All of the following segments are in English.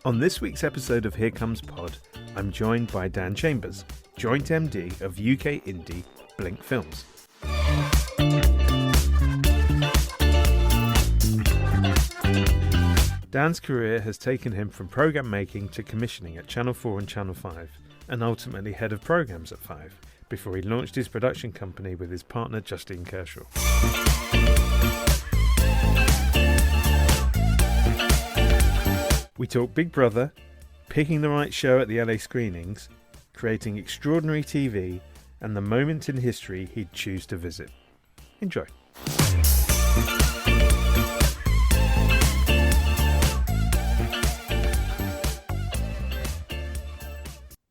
On this week's episode of Here Comes Pod, I'm joined by Dan Chambers, Joint MD of UK indie Blink Films. Dan's career has taken him from programme making to commissioning at Channel 4 and Channel 5, and ultimately head of programmes at 5, before he launched his production company with his partner Justine Kershaw. We talk Big Brother, picking the right show at the LA screenings, creating extraordinary TV, and the moment in history he'd choose to visit. Enjoy.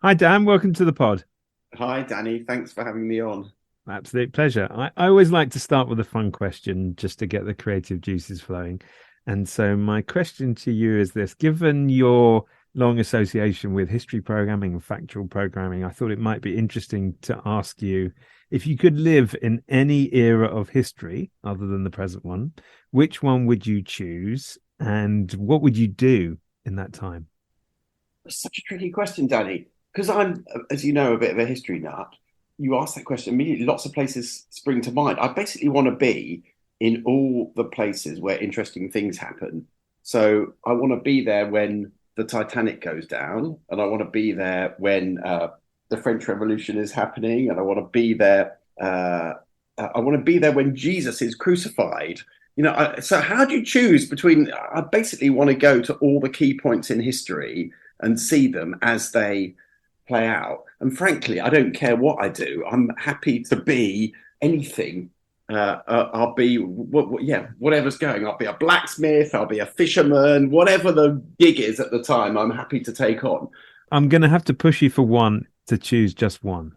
Hi Dan, welcome to the pod. Hi Danny, thanks for having me on. Absolute pleasure. I always like to start with a fun question just to get the creative juices flowing. And so my question to you is this: given your long association with history programming and factual programming, I thought it might be interesting to ask you, if you could live in any era of history other than the present one, which one would you choose and what would you do in that time? That's such a tricky question, Danny, because I'm, as you know, a bit of a history nut. You ask that question immediately, lots of places spring to mind. I basically want to be in all the places where interesting things happen. So I want to be there when the Titanic goes down, and I want to be there when the French Revolution is happening, and I want to be there. I want to be there when Jesus is crucified. You know, so how do you choose between? I basically want to go to all the key points in history and see them as they play out. And frankly, I don't care what I do. I'm happy to be anything. I'll be, whatever's going. I'll be a blacksmith, I'll be a fisherman, whatever the gig is at the time, I'm happy to take on. I'm going to have to push you for one, to choose just one.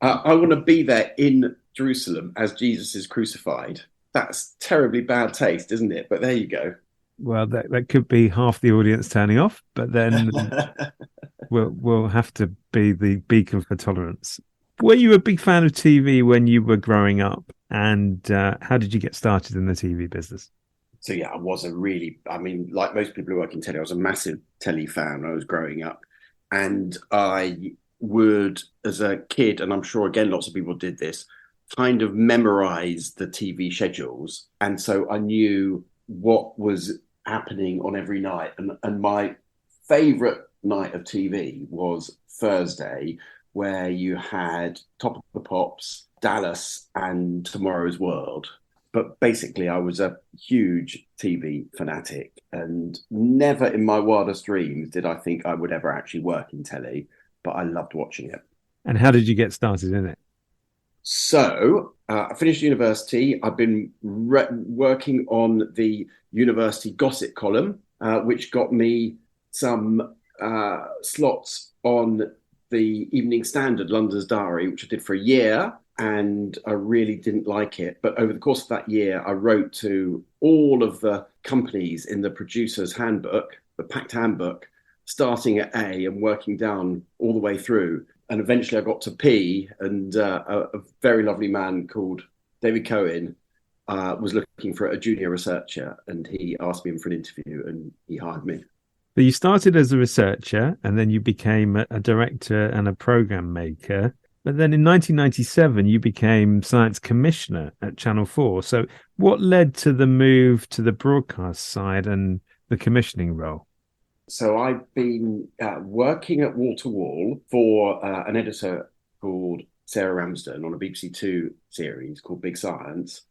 I want to be there in Jerusalem as Jesus is crucified. That's terribly bad taste, isn't it? But there you go. Well, that could be half the audience turning off, but then we'll have to be the beacon for tolerance. Were you a big fan of TV when you were growing up? And how did you get started in the TV business? So, yeah, I was like most people who work in telly, I was a massive telly fan when I was growing up. And I would, as a kid, and I'm sure, again, lots of people did this, kind of memorize the TV schedules. And so I knew what was happening on every night. And my favorite night of TV was Thursday, where you had Top of the Pops, Dallas, and Tomorrow's World. But basically, I was a huge TV fanatic, and never in my wildest dreams did I think I would ever actually work in telly, but I loved watching it. And how did you get started in it? So I finished university. I've been working on the university gossip column, which got me some slots on the Evening Standard, London's Diary, which I did for a year, and I really didn't like it. But over the course of that year, I wrote to all of the companies in the producer's handbook, the packed handbook, starting at A and working down all the way through. And eventually I got to P, and a very lovely man called David Cohen was looking for a junior researcher, and he asked me in for an interview, and he hired me. So you started as a researcher, and then you became a director and a program maker. But then in 1997, you became science commissioner at Channel 4. So what led to the move to the broadcast side and the commissioning role? So I've been working at Wall to Wall for an editor called Sarah Ramsden on a BBC Two series called Big Science.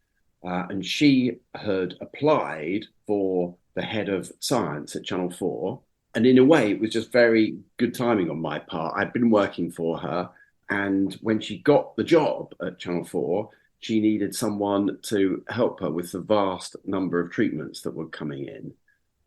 And she had applied for the head of science at Channel 4. And in a way, it was just very good timing on my part. I'd been working for her. And when she got the job at Channel 4, she needed someone to help her with the vast number of treatments that were coming in.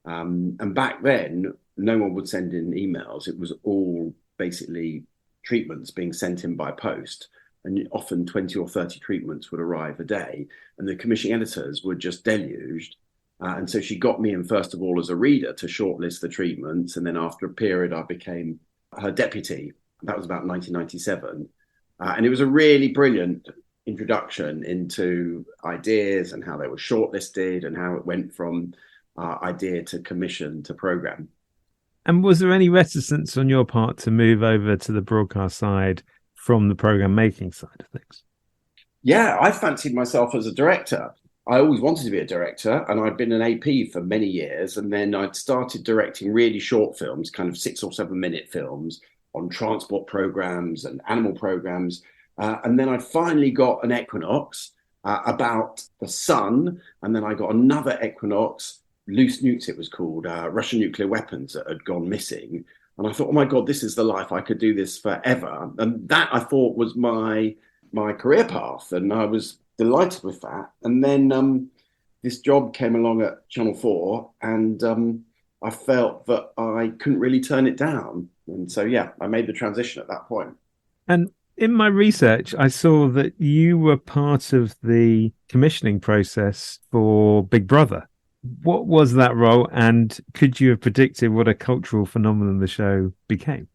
And back then, no one would send in emails. It was all basically treatments being sent in by post. And often 20 or 30 treatments would arrive a day. And the commissioning editors were just deluged. And so she got me in, first of all, as a reader to shortlist the treatments. And then after a period, I became her deputy. That was about 1997. And it was a really brilliant introduction into ideas and how they were shortlisted and how it went from idea to commission to program. And was there any reticence on your part to move over to the broadcast side from the program making side of things? Yeah, I fancied myself as a director. I always wanted to be a director, and I'd been an AP for many years. And then I'd started directing really short films, kind of 6 or 7 minute films on transport programs and animal programs. And then I finally got an Equinox about the sun. And then I got another Equinox, Loose Nukes, it was called, Russian nuclear weapons that had gone missing. And I thought, oh my God, this is the life. I could do this forever. And that I thought was my career path, and I was delighted with that. And then this job came along at Channel 4, and I felt that I couldn't really turn it down. And so, yeah, I made the transition at that point. And in my research, I saw that you were part of the commissioning process for Big Brother. What was that role, and could you have predicted what a cultural phenomenon the show became?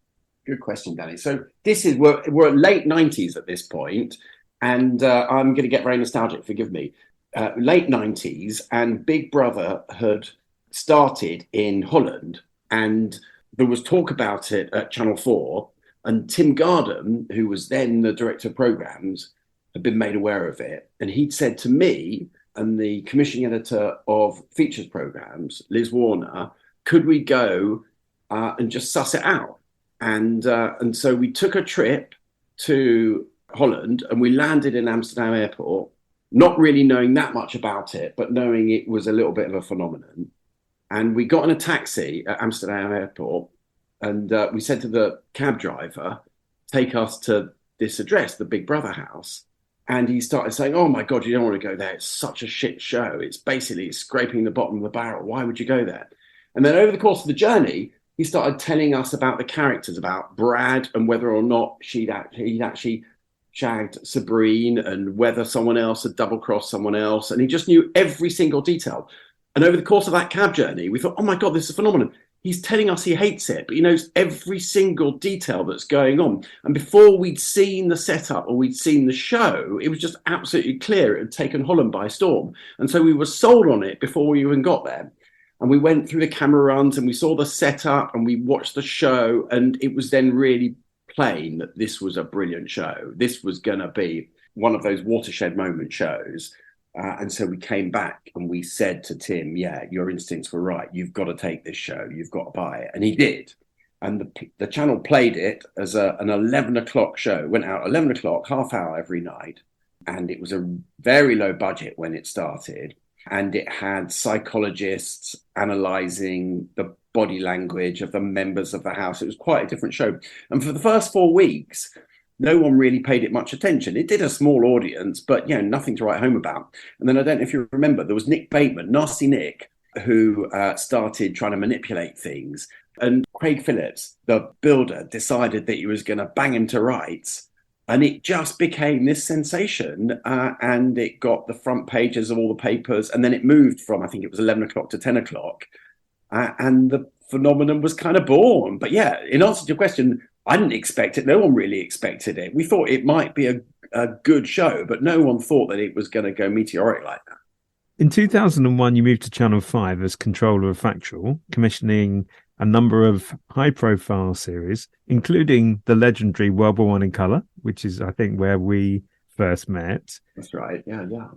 Good question, Danny. So this is we're late 90s at this point, and I'm going to get very nostalgic. Forgive me. Late 90s, and Big Brother had started in Holland, and there was talk about it at Channel 4. And Tim Garden, who was then the director of programs, had been made aware of it, and he'd said to me and the commissioning editor of features programs, Liz Warner, could we go and just suss it out? And so we took a trip to Holland, and we landed in Amsterdam airport, not really knowing that much about it, but knowing it was a little bit of a phenomenon. And we got in a taxi at Amsterdam airport, and we said to the cab driver, take us to this address, the Big Brother house. And he started saying, oh my God, you don't want to go there. It's such a shit show. It's basically scraping the bottom of the barrel. Why would you go there? And then over the course of the journey, he started telling us about the characters, about Brad and whether or not he'd actually shagged Sabrine, and whether someone else had double-crossed someone else. And he just knew every single detail. And over the course of that cab journey, we thought, oh my God, this is a phenomenon. He's telling us he hates it, but he knows every single detail that's going on. And before we'd seen the setup or we'd seen the show, it was just absolutely clear it had taken Holland by storm. And so we were sold on it before we even got there. And we went through the camera runs, and we saw the setup, and we watched the show. And it was then really plain that this was a brilliant show. This was going to be one of those watershed moment shows. And so we came back and we said to Tim, yeah, your instincts were right. You've got to take this show. You've got to buy it. And he did. And the channel played it as an 11 o'clock show. It went out 11 o'clock, half hour every night. And it was a very low budget when it started. And it had psychologists analysing the body language of the members of the house. It was quite a different show. And for the first 4 weeks, no one really paid it much attention. It did a small audience, but nothing to write home about. And then I don't know if you remember, there was Nick Bateman, Nasty Nick, who started trying to manipulate things. And Craig Phillips, the builder, decided that he was going to bang him to rights. And it just became this sensation, and it got the front pages of all the papers. And then it moved from, I think it was 11 o'clock to 10 o'clock. And the phenomenon was kind of born. But yeah, in answer to your question, I didn't expect it. No one really expected it. We thought it might be a good show, but no one thought that it was going to go meteoric like that. In 2001, you moved to Channel 5 as controller of Factual, commissioning a number of high-profile series, including the legendary World War One in Colour, which is, I think, where we first met. That's right. Yeah, yeah.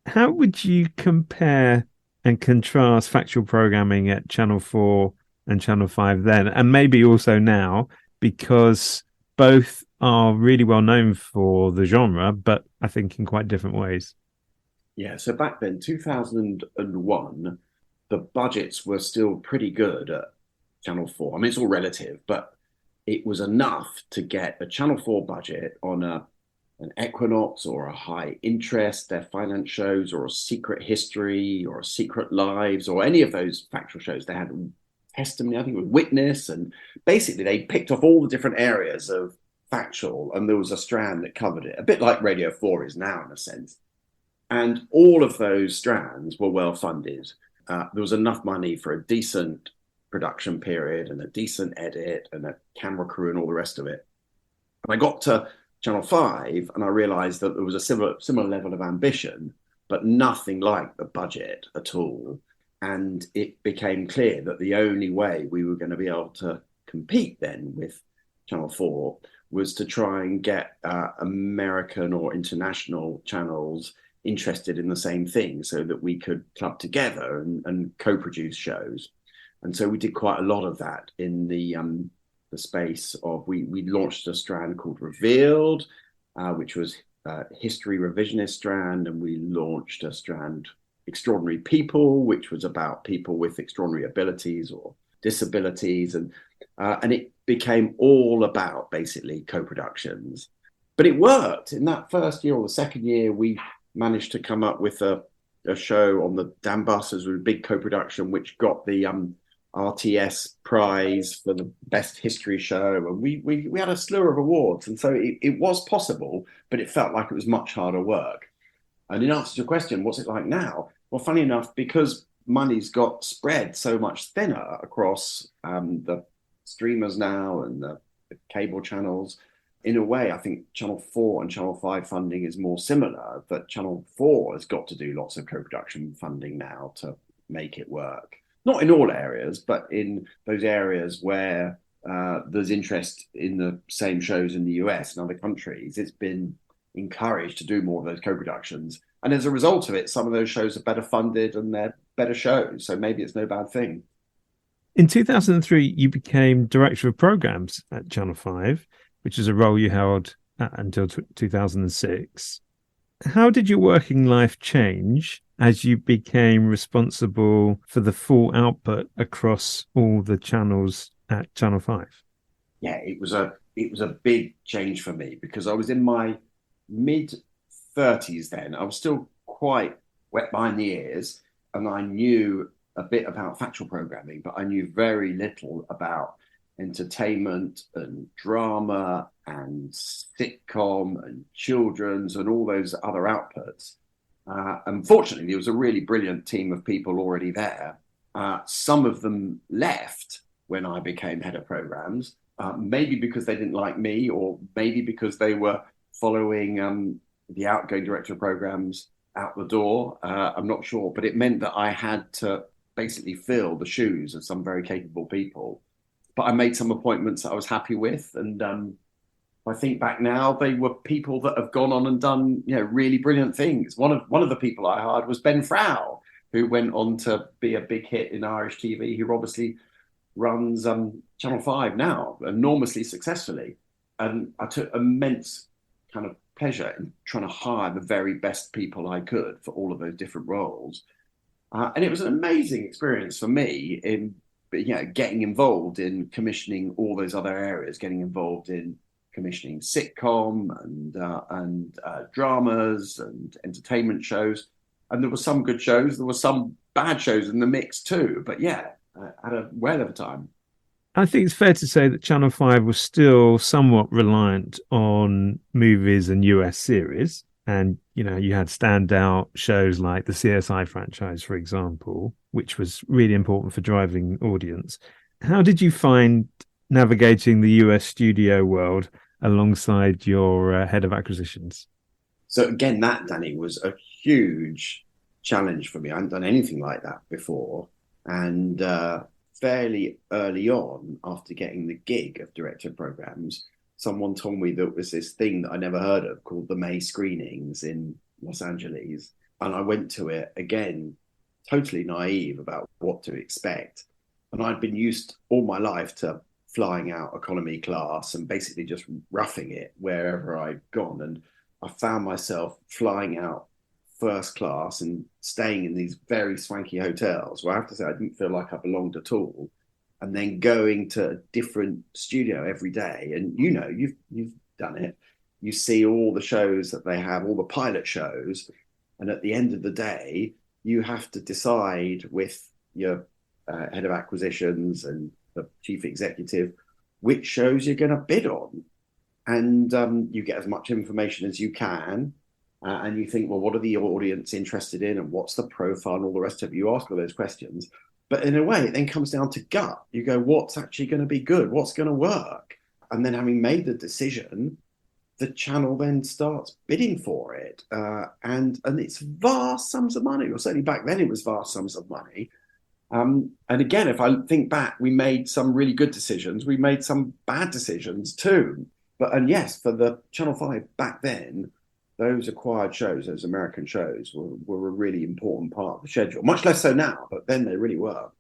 How would you compare and contrast factual programming at Channel 4 and Channel 5 then, and maybe also now, because both are really well known for the genre, but I think in quite different ways? Yeah, so back then, 2001, the budgets were still pretty good at Channel 4. I mean, it's all relative, but it was enough to get a Channel 4 budget on an Equinox or a High Interest, their finance shows, or a Secret History or a Secret Lives, or any of those factual shows. They had Testimony, I think it was Witness, and basically they picked off all the different areas of factual, and there was a strand that covered it, a bit like Radio 4 is now in a sense. And all of those strands were well funded. There was enough money for a decent production period and a decent edit and a camera crew and all the rest of it. And I got to Channel 5 and I realized that there was a similar level of ambition, but nothing like the budget at all. And it became clear that the only way we were going to be able to compete then with Channel 4 was to try and get American or international channels interested in the same thing so that we could club together and co-produce shows. And so we did quite a lot of that in the space of, we launched a strand called Revealed, which was history revisionist strand, and we launched a strand Extraordinary People, which was about people with extraordinary abilities or disabilities, and it became all about basically co-productions. But it worked. In that first year or the second year, we managed to come up with a show on the Dam Busters with a big co-production, which got the RTS prize for the best history show, and we had a slew of awards, and so it was possible, but it felt like it was much harder work. And in answer to your question, what's it like now? Well, funny enough, because money's got spread so much thinner across the streamers now and the cable channels, in a way, I think Channel 4 and Channel 5 funding is more similar, that Channel 4 has got to do lots of co-production funding now to make it work. Not in all areas, but in those areas where there's interest in the same shows in the US and other countries, it's been encouraged to do more of those co-productions. And as a result of it, some of those shows are better funded and they're better shows. So maybe it's no bad thing. In 2003, you became director of programs at Channel 5, which is a role you held until 2006. How did your working life change as you became responsible for the full output across all the channels at Channel 5? Yeah, it was a big change for me because I was in my mid 30s then. I was still quite wet behind the ears, and I knew a bit about factual programming, but I knew very little about entertainment and drama and sitcom and children's and all those other outputs. Unfortunately, there was a really brilliant team of people already there. Some of them left when I became head of programs, maybe because they didn't like me, or maybe because they were following the outgoing director of programs out the door. I'm not sure, but it meant that I had to basically fill the shoes of some very capable people. But I made some appointments that I was happy with, and I think back now, they were people that have gone on and done, really brilliant things. One of the people I hired was Ben Frau, who went on to be a big hit in Irish TV, who obviously runs Channel 5 now, enormously successfully. And I took immense kind of pleasure in trying to hire the very best people I could for all of those different roles. And it was an amazing experience for me in getting involved in commissioning all those other areas, getting involved in commissioning sitcom and dramas and entertainment shows. And there were some good shows, there were some bad shows in the mix too. But yeah, I had a whale of a time. I think it's fair to say that Channel 5 was still somewhat reliant on movies and US series. And, you had standout shows like the CSI franchise, for example, which was really important for driving audience. How did you find navigating the US studio world alongside your head of acquisitions? So again, that, Danny, was a huge challenge for me. I hadn't done anything like that before. And fairly early on, after getting the gig of director of programs, someone told me there was this thing that I never heard of called the May screenings in Los Angeles. And I went to it, again, totally naive about what to expect. And I'd been used all my life to flying out economy class and basically just roughing it wherever I'd gone. And I found myself flying out first class and staying in these very swanky hotels where I have to say I didn't feel like I belonged at all. And then going to a different studio every day. And you've done it. You see all the shows that they have, all the pilot shows. And at the end of the day, you have to decide with your head of acquisitions and the chief executive which shows you're going to bid on. And you get as much information as you can. And you think, well, what are the audience interested in? And what's the profile and all the rest of it? You ask all those questions. But in a way, it then comes down to gut. You go, what's actually going to be good? What's going to work? And then having made the decision, the channel then starts bidding for it. And it's vast sums of money. Or certainly back then it was vast sums of money. And again, if I think back, we made some really good decisions. We made some bad decisions too. And yes, for the Channel 5 back then, those acquired shows, those American shows, were a really important part of the schedule. Much less so now, but then they really were.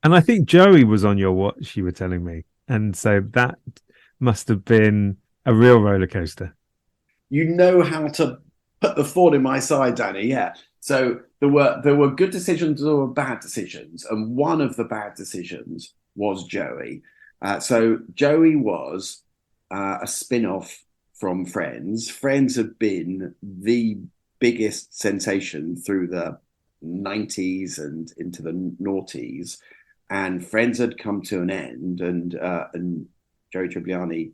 And I think Joey was on your watch, you were telling me. And so that must have been a real roller coaster. You know how to put the thought in my side, Danny. Yeah. So there were good decisions, there were bad decisions, and one of the bad decisions was Joey. So Joey was a spin-off from Friends. Friends had been the biggest sensation through the 90s and into the noughties, and Friends had come to an end, and Joey Tribbiani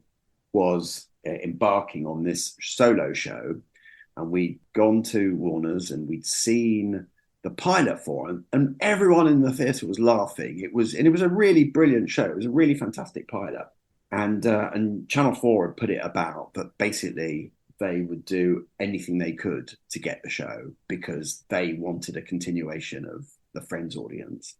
was embarking on this solo show, and we'd gone to Warner's and we'd seen the pilot for it, and everyone in the theatre was laughing. It was a really brilliant show. It was a really fantastic pilot, and Channel 4 had put it about that basically they would do anything they could to get the show because they wanted a continuation of the Friends audience.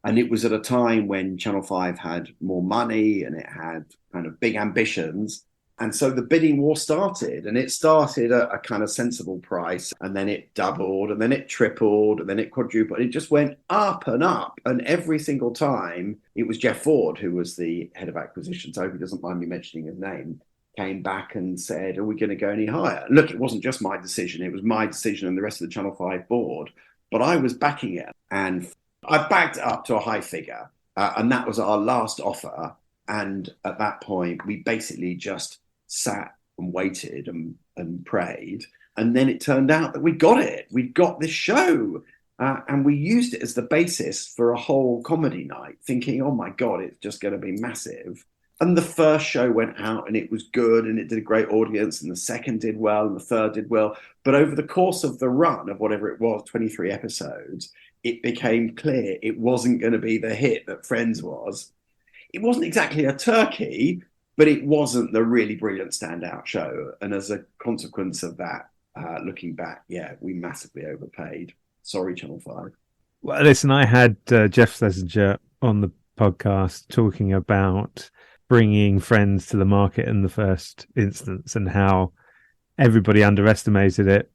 And it was at a time when Channel 5 had more money and it had kind of big ambitions. And so the bidding war started, and it started at a kind of sensible price, and then it doubled, and then it tripled, and then it quadrupled. It just went up and up. And every single time, it was Jeff Ford, who was the head of acquisitions. I hope he doesn't mind me mentioning his name, came back and said, are we going to go any higher? Look, it wasn't just my decision. It was my decision and the rest of the Channel 5 board. But I was backing it, and I backed it up to a high figure. And that was our last offer. And at that point, we basically just sat and waited and prayed. And then it turned out that we got it. We got this show. And we used it as the basis for a whole comedy night, thinking, oh my God, it's just going to be massive. And the first show went out and it was good and it did a great audience. And the second did well and the third did well. But over the course of the run of whatever it was, 23 episodes, it became clear it wasn't going to be the hit that Friends was. It wasn't exactly a turkey, but it wasn't the really brilliant standout show. And as a consequence of that, looking back, yeah, we massively overpaid. Sorry, Channel 5. Well, listen, I had Jeff Schlesinger on the podcast talking about bringing Friends to the market in the first instance and how everybody underestimated it.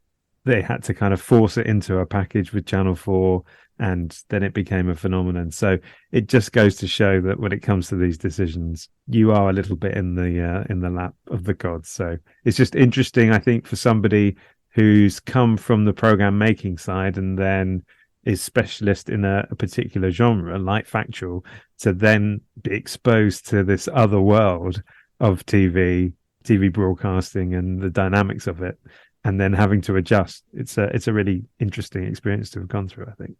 They had to kind of force it into a package with Channel 4, and then it became a phenomenon. So it just goes to show that when it comes to these decisions, you are a little bit in the lap of the gods. So it's just interesting, I think, for somebody who's come from the program making side and then is specialist in a particular genre like factual, to then be exposed to this other world of TV broadcasting and the dynamics of it, and then having to adjust. It's a really interesting experience to have gone through, I think.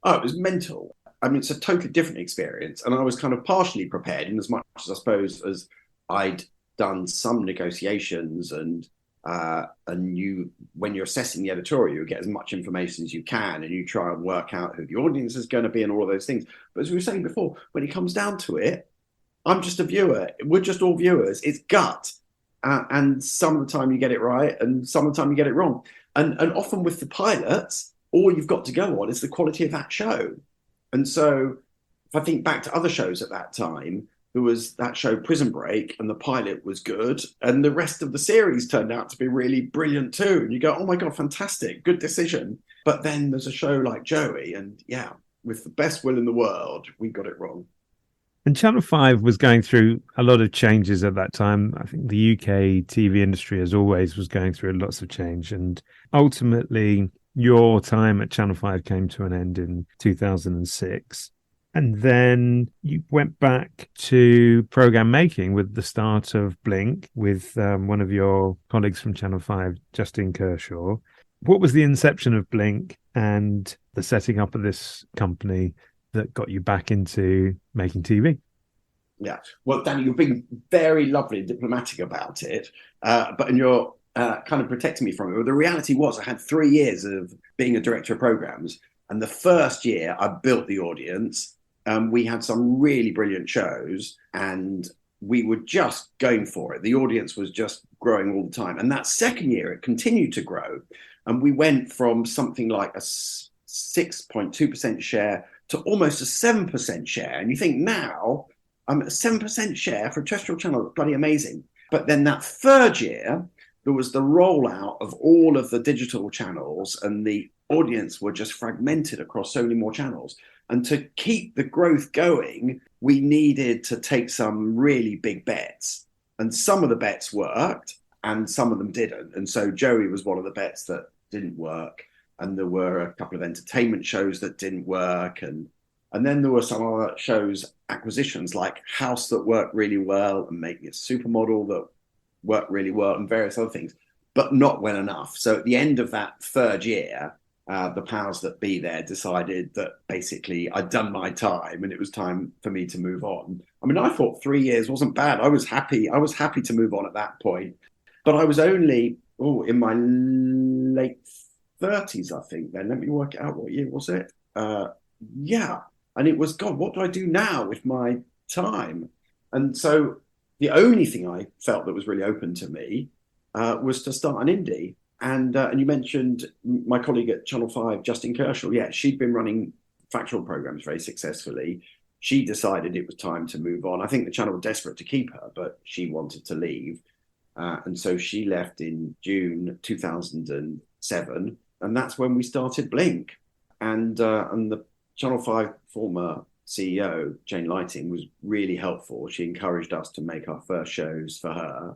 Oh, it was mental. I mean, it's a totally different experience. And I was kind of partially prepared in as much as I suppose as I'd done some negotiations and you, when you're assessing the editorial, you get as much information as you can and you try and work out who the audience is going to be and all of those things. But as we were saying before, when it comes down to it, I'm just a viewer. We're just all viewers. It's gut. And some of the time you get it right and some of the time you get it wrong. And often with the pilots, all you've got to go on is the quality of that show. And so if I think back to other shows at that time, there was that show Prison Break and the pilot was good and the rest of the series turned out to be really brilliant too. And you go, oh my God, fantastic, good decision. But then there's a show like Joey and yeah, with the best will in the world, we got it wrong. And Channel 5 was going through a lot of changes at that time. I think the UK TV industry, as always, was going through lots of change. And ultimately, your time at Channel 5 came to an end in 2006. And then you went back to program making with the start of Blink with one of your colleagues from Channel 5, Justine Kershaw. What was the inception of Blink and the setting up of this company that got you back into making TV? Yeah. Well, Danny, you've been very lovely and diplomatic about it, but and you're kind of protecting me from it. Well, the reality was I had 3 years of being a director of programs. And the first year I built the audience. We had some really brilliant shows and we were just going for it. The audience was just growing all the time. And that second year, it continued to grow. And we went from something like a 6.2% share to almost a 7% share. And you think now, a 7% share for a terrestrial channel, bloody amazing. But then that third year, there was the rollout of all of the digital channels, and the audience were just fragmented across so many more channels. And to keep the growth going, we needed to take some really big bets. And some of the bets worked and some of them didn't. And so Joey was one of the bets that didn't work. And there were a couple of entertainment shows that didn't work. And then there were some other shows, acquisitions like House, that worked really well, and Make Me a Supermodel that worked really well, and various other things, but not well enough. So at the end of that third year, the powers that be there decided that basically I'd done my time and it was time for me to move on. I mean, I thought 3 years wasn't bad. I was happy. I was happy to move on at that point, but I was only in my late 30s, I think. Then let me work it out. What year was it? Yeah, and it was, God, what do I do now with my time? And so the only thing I felt that was really open to me was to start an indie. And you mentioned my colleague at Channel 5, Justin Kershaw. Yeah, she'd been running factual programs very successfully. She decided it was time to move on. I think the channel were desperate to keep her, but she wanted to leave. And so she left in June 2007. And that's when we started Blink. And the Channel 5 former CEO, Jane Lighting, was really helpful. She encouraged us to make our first shows for her.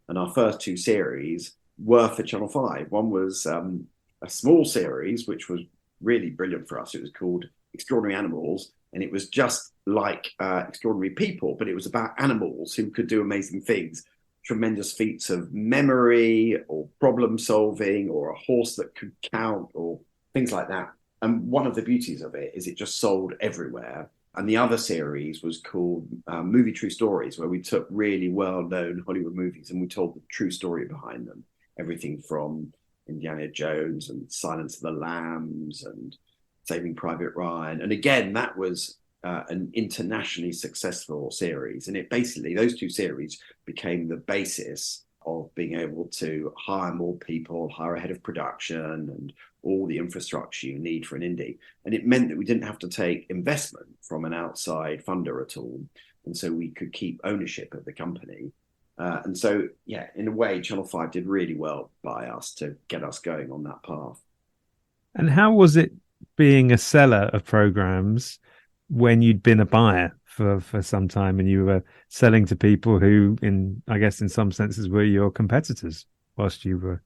And our first two series were for Channel 5. One was a small series, which was really brilliant for us. It was called Extraordinary Animals. And it was just like Extraordinary People, but it was about animals who could do amazing things. Tremendous feats of memory or problem solving, or a horse that could count, or things like that. And one of the beauties of it is it just sold everywhere. And the other series was called Movie True Stories, where we took really well-known Hollywood movies and we told the true story behind them. Everything from Indiana Jones and Silence of the Lambs and Saving Private Ryan. And again, that was an internationally successful series. And it basically, those two series became the basis of being able to hire more people, hire a head of production, and all the infrastructure you need for an indie. And it meant that we didn't have to take investment from an outside funder at all. And so we could keep ownership of the company. And so, yeah, in a way, Channel 5 did really well by us to get us going on that path. And how was it being a seller of programs when you'd been a buyer for some time and you were selling to people who, I guess in some senses, were your competitors whilst you were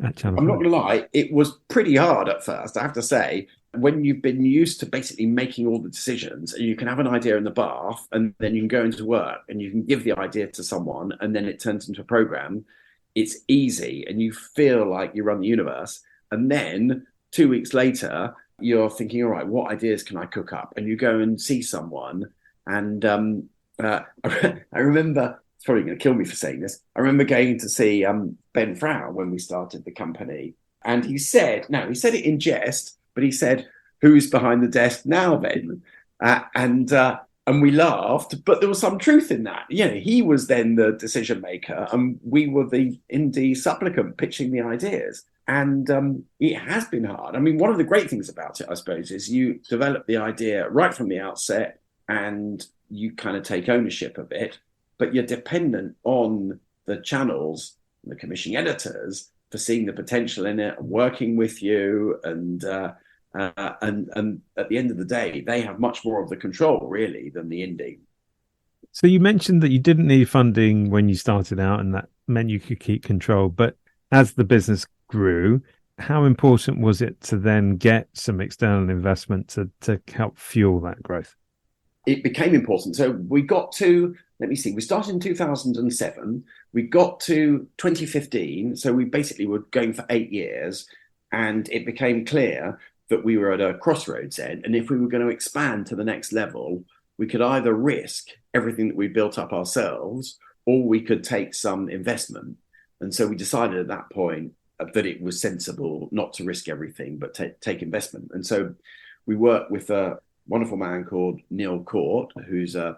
at Channel 5? I'm not going to lie, it was pretty hard at first, I have to say. When you've been used to basically making all the decisions, and you can have an idea in the bath and then you can go into work and you can give the idea to someone and then it turns into a program, it's easy and you feel like you run the universe. And then 2 weeks later, you're thinking, all right, what ideas can I cook up? And you go and see someone. And I remember, it's probably going to kill me for saying this, I remember going to see Ben Frau when we started the company. And he said it in jest, but he said, who's behind the desk now, Ben? And we laughed, but there was some truth in that. You know, he was then the decision maker and we were the indie supplicant pitching the ideas. And it has been hard. I mean, one of the great things about it, I suppose, is you develop the idea right from the outset and you kind of take ownership of it, but you're dependent on the channels, the commissioning editors, for seeing the potential in it, working with you, and at the end of the day, they have much more of the control, really, than the indie. So you mentioned that you didn't need funding when you started out, and that meant you could keep control. But as the business grew, how important was it to then get some external investment to help fuel that growth? It became important. So we got to, we started in 2007. We got to 2015. So we basically were going for 8 years. And it became clear that we were at a crossroads end. And if we were going to expand to the next level, we could either risk everything that we built up ourselves, or we could take some investment. And so we decided at that point that it was sensible not to risk everything, but take investment. And so we worked with a wonderful man called Neil Court, who's a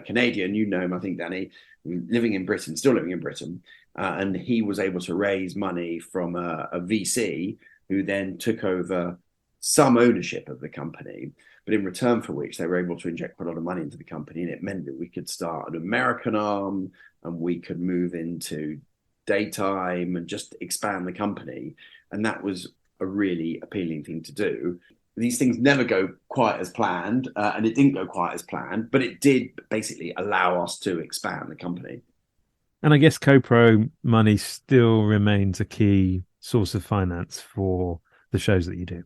Canadian. You know him, I think, Danny, living in Britain, still living in Britain. And he was able to raise money from a VC who then took over some ownership of the company, but in return for which they were able to inject quite a lot of money into the company. And it meant that we could start an American arm and we could move into daytime and just expand the company. And that was a really appealing thing to do. These things never go quite as planned, and it didn't go quite as planned, but it did basically allow us to expand the company. And I guess co-pro money still remains a key source of finance for the shows that you do.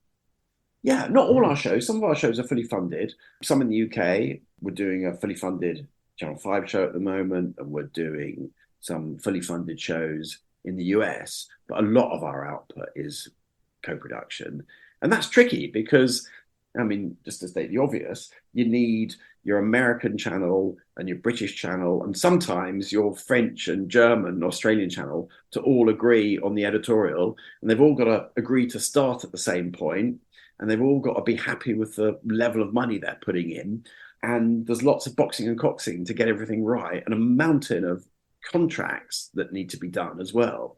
Yeah, not all our shows. Some of our shows are fully funded. Some in the UK, we're doing a fully funded Channel 5 show at the moment, and we're doing some fully funded shows in the US. But a lot of our output is co-production. And that's tricky because, I mean, just to state the obvious, you need your American channel and your British channel, and sometimes your French and German and Australian channel to all agree on the editorial. And they've all got to agree to start at the same point, and they've all got to be happy with the level of money they're putting in. And there's lots of boxing and coxing to get everything right, and a mountain of contracts that need to be done as well.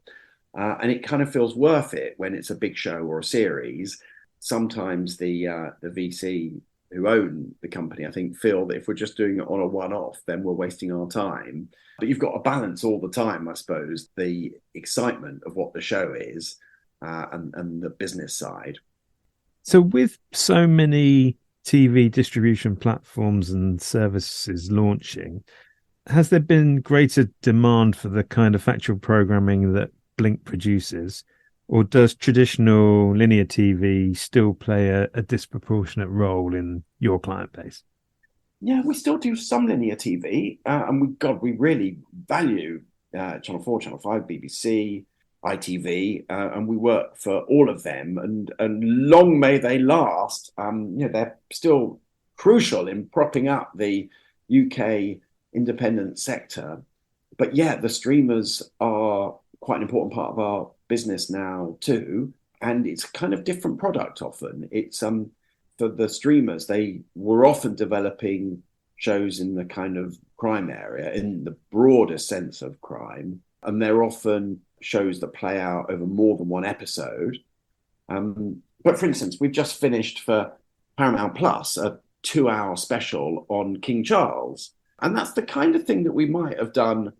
And it kind of feels worth it when it's a big show or a series. Sometimes the VC who own the company, I think, feel that if we're just doing it on a one-off, then we're wasting our time. But you've got to balance all the time, I suppose, the excitement of what the show is and the business side. So, with so many TV distribution platforms and services launching, has there been greater demand for the kind of factual programming that Blink produces, or does traditional linear TV still play a disproportionate role in your client base? Yeah, we still do some linear TV, and we really value Channel 4, Channel 5, BBC, ITV, and we work for all of them, and long may they last. They're still crucial in propping up the UK independent sector. But yeah, the streamers are quite an important part of our business now too, and it's kind of different product often. It's for the streamers, they were often developing shows in the kind of crime area, in the broader sense of crime, and they're often shows that play out over more than one episode. But for instance, we've just finished for Paramount Plus a 2-hour special on King Charles, and that's the kind of thing that we might have done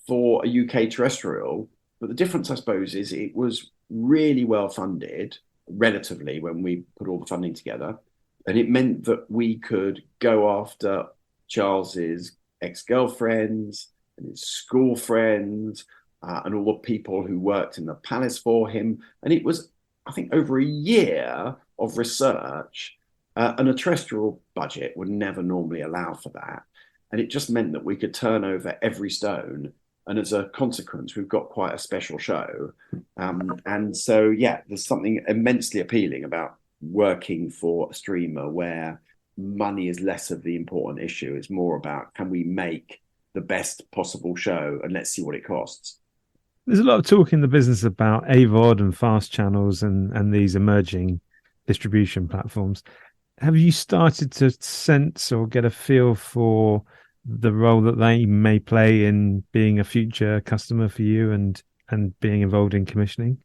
for a UK terrestrial. But the difference, I suppose, is it was really well funded relatively when we put all the funding together. And it meant that we could go after Charles's ex-girlfriends and his school friends and all the people who worked in the palace for him. And it was, I think, over a year of research, and a terrestrial budget would never normally allow for that. And it just meant that we could turn over every stone. And as a consequence, we've got quite a special show. And so, yeah, there's something immensely appealing about working for a streamer where money is less of the important issue. It's more about, can we make the best possible show, and let's see what it costs. There's a lot of talk in the business about AVOD and fast channels and these emerging distribution platforms. Have you started to sense or get a feel for the role that they may play in being a future customer for you and being involved in commissioning?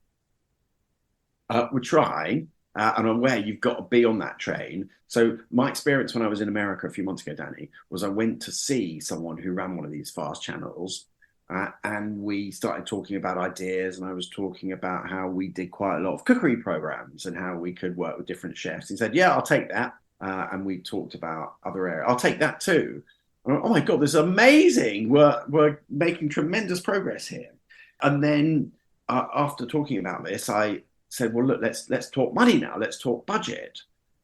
We're trying, and I'm aware you've got to be on that train. So my experience when I was in America a few months ago, Danny, was I went to see someone who ran one of these fast channels, and we started talking about ideas, and I was talking about how we did quite a lot of cookery programs and how we could work with different chefs. He said, yeah, I'll take that. And we talked about other areas. I'll take that too. Oh my God, this is amazing. We're making tremendous progress here. And then after talking about this, I said, well, look, let's talk money now. Let's talk budget.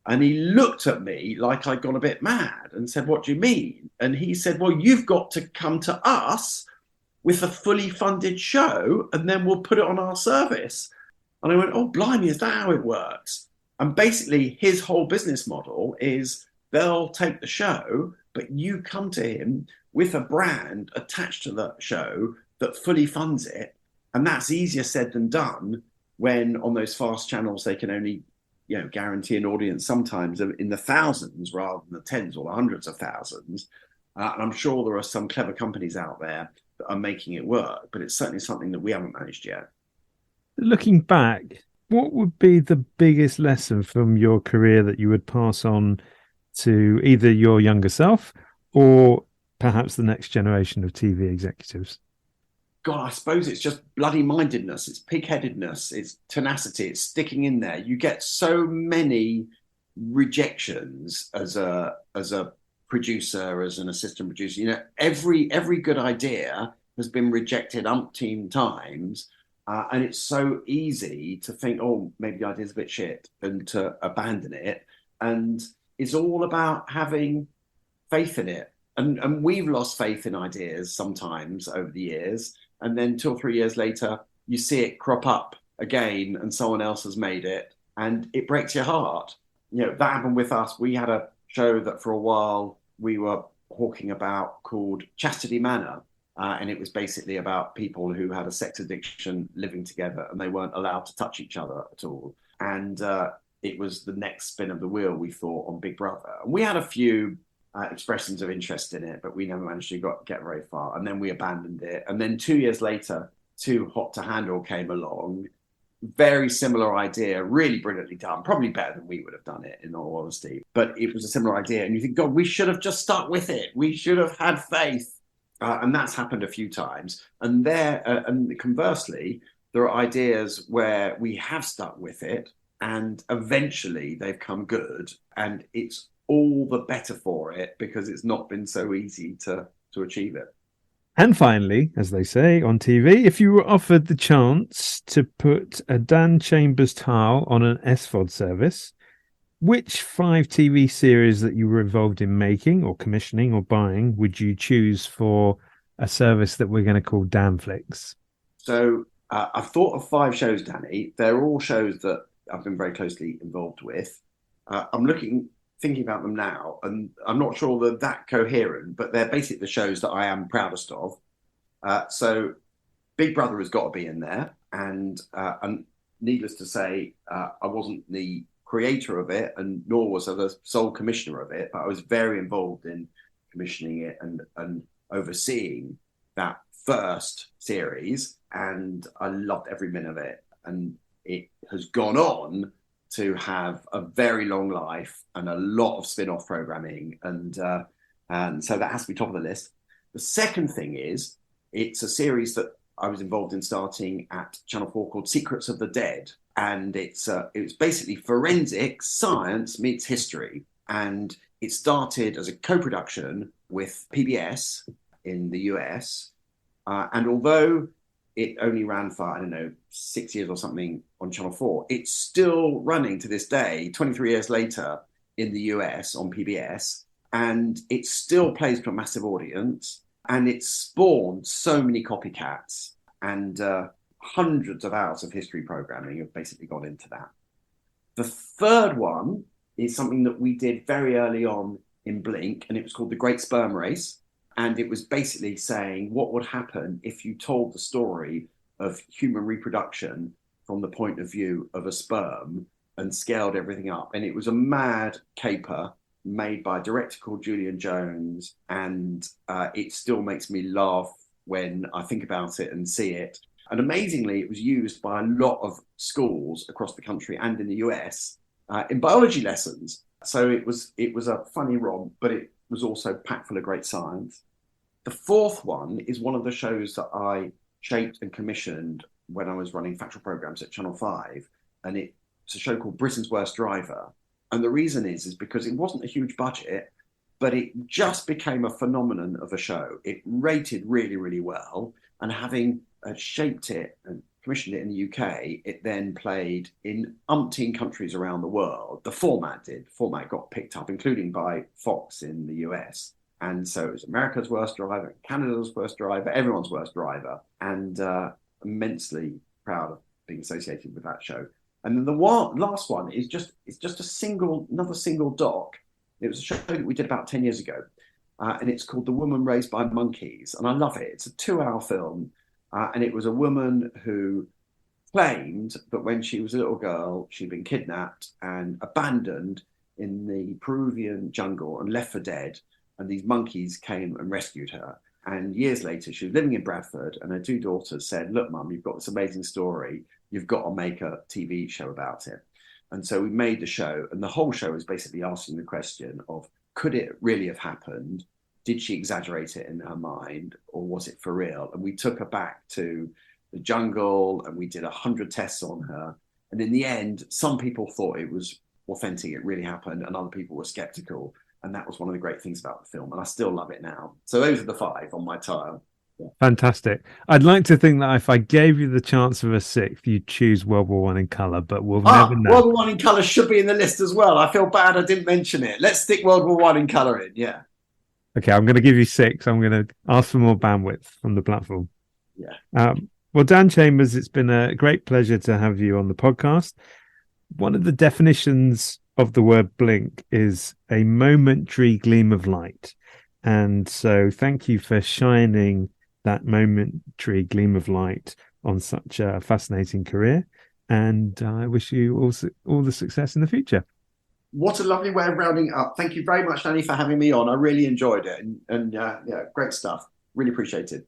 And he looked at me like I'd gone a bit mad and said, what do you mean? And he said, well, you've got to come to us with a fully funded show, and then we'll put it on our service. And I went, oh, blimey, is that how it works? And basically his whole business model is they'll take the show, but you come to him with a brand attached to the show that fully funds it. And that's easier said than done when on those fast channels, they can only, guarantee an audience sometimes in the thousands rather than the tens or the hundreds of thousands. And I'm sure there are some clever companies out there that are making it work, but it's certainly something that we haven't managed yet. Looking back, What would be the biggest lesson from your career that you would pass on to either your younger self or perhaps the next generation of TV executives? God, I suppose it's just bloody mindedness, it's pig-headedness, it's tenacity, it's sticking in there. You get so many rejections as a producer, as an assistant producer. Every good idea has been rejected umpteen times. And it's so easy to think, oh, maybe the idea's a bit shit, and to abandon it. And it's all about having faith in it. And we've lost faith in ideas sometimes over the years. And then 2 or 3 years later, you see it crop up again and someone else has made it and it breaks your heart. That happened with us. We had a show that for a while we were talking about called Chastity Manor. And it was basically about people who had a sex addiction living together and they weren't allowed to touch each other at all. And it was the next spin of the wheel, we thought, on Big Brother. And we had a few expressions of interest in it, but we never managed to get very far. And then we abandoned it. And then 2 years later, Too Hot to Handle came along. Very similar idea, really brilliantly done, probably better than we would have done it, in all honesty. But it was a similar idea. And you think, God, we should have just stuck with it. We should have had faith. And that's happened a few times. And conversely, there are ideas where we have stuck with it and eventually they've come good. And it's all the better for it because it's not been so easy to achieve it. And finally, as they say on TV, if you were offered the chance to put a Dan Chambers tile on an SVOD service, which 5 TV series that you were involved in making or commissioning or buying would you choose for a service that we're going to call Danflix? So I've thought of 5 shows, Danny. They're all shows that I've been very closely involved with. I'm thinking about them now, and I'm not sure they're that coherent, but they're basically the shows that I am proudest of. So Big Brother has got to be in there, and needless to say, I wasn't the creator of it, and nor was I the sole commissioner of it, but I was very involved in commissioning it and overseeing that first series, and I loved every minute of it. And it has gone on to have a very long life and a lot of spin-off programming, and so that has to be top of the list. The second thing is it's a series that I was involved in starting at Channel 4 called Secrets of the Dead, and it was basically forensic science meets history, and it started as a co-production with PBS in the US, and although it only ran for, I don't know, 6 years or something on Channel 4. It's still running to this day, 23 years later, in the US on PBS. And it still plays to a massive audience. And it's spawned so many copycats. And hundreds of hours of history programming have basically gone into that. The third one is something that we did very early on in Blink, and it was called The Great Sperm Race. And it was basically saying what would happen if you told the story of human reproduction from the point of view of a sperm and scaled everything up. And it was a mad caper made by a director called Julian Jones. And it still makes me laugh when I think about it and see it. And amazingly, it was used by a lot of schools across the country and in the US in biology lessons. So it was a funny romp, but it was also packed full of great science. The fourth one is one of the shows that I shaped and commissioned when I was running factual programs at Channel 5. And it's a show called Britain's Worst Driver. And the reason is because it wasn't a huge budget, but it just became a phenomenon of a show. It rated really, really well. And having shaped it and commissioned it in the UK, it then played in umpteen countries around the world. The format got picked up, including by Fox in the US. And so it was America's Worst Driver, Canada's Worst Driver, everyone's worst driver, and immensely proud of being associated with that show. And then the last one is another single doc. It was a show that we did about 10 years ago, and it's called The Woman Raised by Monkeys, and I love it. It's a 2-hour film, and it was a woman who claimed that when she was a little girl, she'd been kidnapped and abandoned in the Peruvian jungle and left for dead. And these monkeys came and rescued her. And years later, she was living in Bradford, and her 2 daughters said, "Look, Mum, you've got this amazing story. you've got to make a TV show about it. And so we made the show, and the whole show is basically asking the question of, could it really have happened? Did she exaggerate it in her mind, or was it for real? And we took her back to the jungle, and we did 100 tests on her. And in the end, some people thought it was authentic, it really happened, and other people were skeptical. And that was one of the great things about the film, and I still love it now. So those are the 5 on my tile. Yeah. Fantastic. I'd like to think that if I gave you the chance of a sixth, you'd choose World War One in color, but we'll never know. World War One in color should be in the list as well. I feel bad I didn't mention it. Let's stick World War One in color in. Yeah. Okay, I'm going to give you 6. I'm going to ask for more bandwidth from the platform. Yeah. Well, Dan Chambers, it's been a great pleasure to have you on the podcast. One of the definitions of the word blink is a momentary gleam of light. And so thank you for shining that momentary gleam of light on such a fascinating career. And I wish you all the success in the future. What a lovely way of rounding up. Thank you very much, Danny, for having me on. I really enjoyed it. And yeah, great stuff. Really appreciate it.